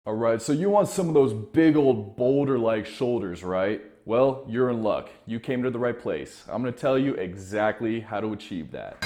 All right, so you want some of those big old boulder-like shoulders, right? Well, you're in luck. You came to the right place. I'm gonna tell you exactly how to achieve that.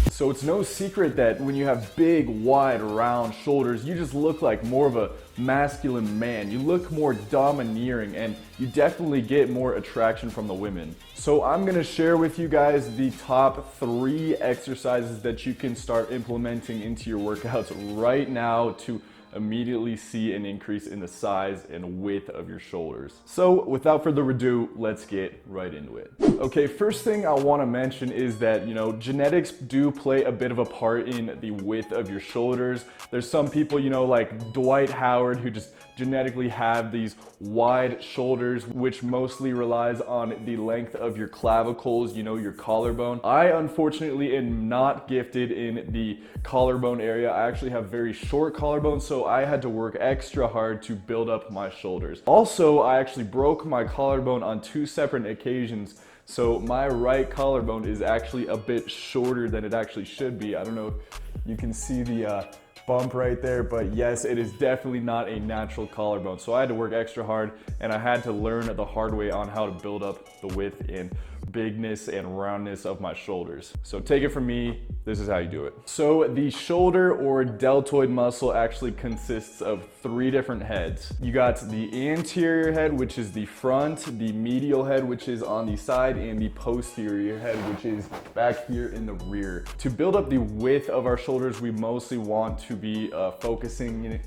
So it's no secret that when you have big, wide, round shoulders, you just look like more of a masculine man. You look more domineering and you definitely get more attraction from the women. So I'm gonna share with you guys the top 3 exercises that you can start implementing into your workouts right now to immediately see an increase in the size and width of your shoulders. So without further ado, let's get right into it. Okay, first thing I want to mention is that, genetics do play a bit of a part in the width of your shoulders. There's some people, like Dwight Howard, who just genetically have these wide shoulders, which mostly relies on the length of your clavicles, your collarbone. I unfortunately am not gifted in the collarbone area. I actually have very short collarbone, so I had to work extra hard to build up my shoulders. Also, I actually broke my collarbone on 2 separate occasions, so my right collarbone is actually a bit shorter than it actually should be. I don't know if you can see the bump right there, but yes, it is definitely not a natural collarbone. So I had to work extra hard and I had to learn the hard way on how to build up the width and bigness and roundness of my shoulders. So take it from me, this is how you do it. So the shoulder or deltoid muscle actually consists of 3 different heads. You got the anterior head, which is the front, the medial head, which is on the side, and the posterior head, which is back here in the rear. To build up the width of our shoulders, we mostly want to be focusing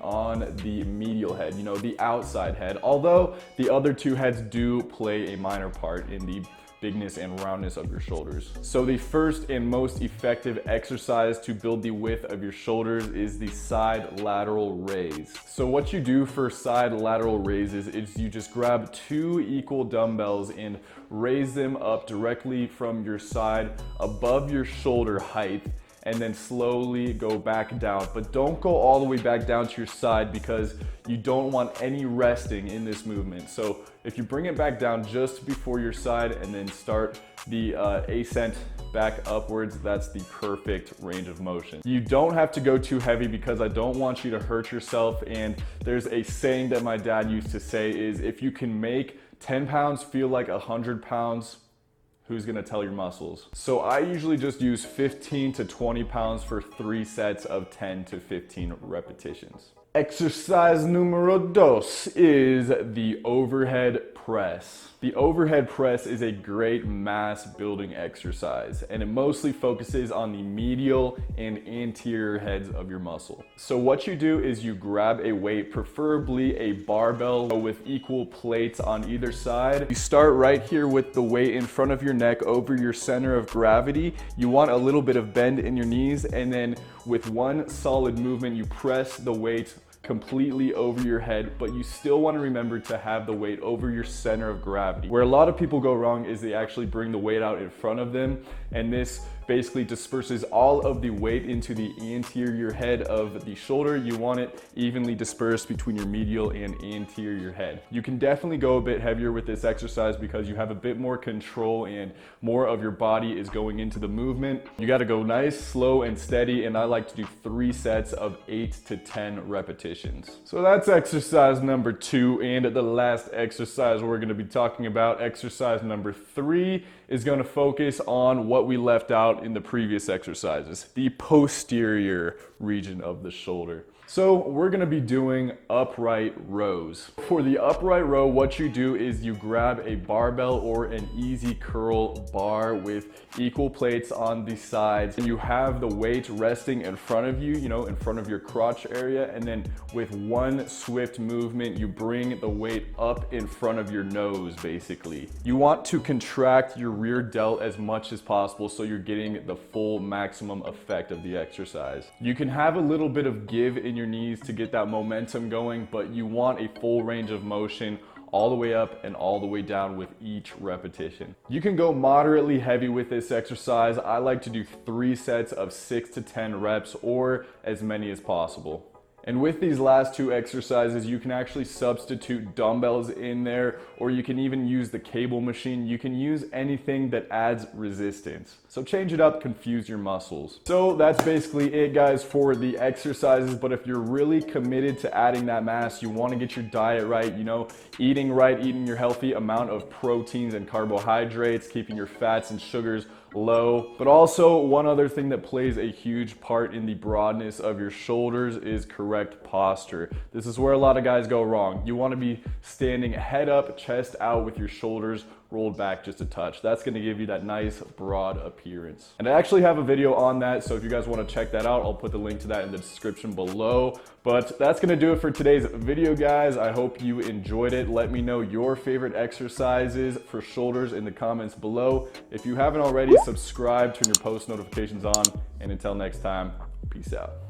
on the medial head, the outside head, although the other 2 heads do play a minor part in the bigness and roundness of your shoulders. So the first and most effective exercise to build the width of your shoulders is the side lateral raise. So what you do for side lateral raises is you just grab 2 equal dumbbells and raise them up directly from your side above your shoulder height, and then slowly go back down. But don't go all the way back down to your side because you don't want any resting in this movement. So if you bring it back down just before your side and then start the ascent back upwards, that's the perfect range of motion. You don't have to go too heavy because I don't want you to hurt yourself. And there's a saying that my dad used to say is, if you can make 10 pounds feel like 100 pounds, who's gonna tell your muscles? So I usually just use 15 to 20 pounds for 3 sets of 10 to 15 repetitions. Exercise numero 2 is the overhead press. The overhead press is a great mass building exercise, and it mostly focuses on the medial and anterior heads of your muscle. So what you do is you grab a weight, preferably a barbell with equal plates on either side. You start right here with the weight in front of your neck over your center of gravity. You want a little bit of bend in your knees, and then with one solid movement, you press the weight completely over your head, but you still want to remember to have the weight over your center of gravity. Where a lot of people go wrong is they actually bring the weight out in front of them, and this basically disperses all of the weight into the anterior head of the shoulder. You want it evenly dispersed between your medial and anterior head. You can definitely go a bit heavier with this exercise because you have a bit more control and more of your body is going into the movement. You got to go nice, slow, and steady, and I like to do 3 sets of 8 to 10 repetitions. So that's exercise number 2, and the last exercise we're going to be talking about, exercise number 3, is going to focus on what we left out in the previous exercises, the posterior region of the shoulder. So we're gonna be doing upright rows. For the upright row, what you do is you grab a barbell or an easy curl bar with equal plates on the sides, and you have the weight resting in front of you, in front of your crotch area, and then with one swift movement, you bring the weight up in front of your nose, basically. You want to contract your rear delt as much as possible so you're getting the full maximum effect of the exercise. You can have a little bit of give in your knees to get that momentum going, but you want a full range of motion all the way up and all the way down with each repetition. You can go moderately heavy with this exercise. I like to do 3 sets of 6 to 10 reps or as many as possible. And with these last two exercises, you can actually substitute dumbbells in there, or you can even use the cable machine. You can use anything that adds resistance. So change it up, confuse your muscles. So that's basically it, guys, for the exercises. But if you're really committed to adding that mass, you want to get your diet right, you know, eating right, eating your healthy amount of proteins and carbohydrates, keeping your fats and sugars low. But also, one other thing that plays a huge part in the broadness of your shoulders is correct posture. This is where a lot of guys go wrong. You want to be standing head up, chest out, with your shoulders rolled back just a touch. That's going to give you that nice broad appearance. And I actually have a video on that, so if you guys want to check that out, I'll put the link to that in the description below. But that's going to do it for today's video, guys. I hope you enjoyed it. Let me know your favorite exercises for shoulders in the comments below. If you haven't already, subscribe, turn your post notifications on, and until next time, peace out.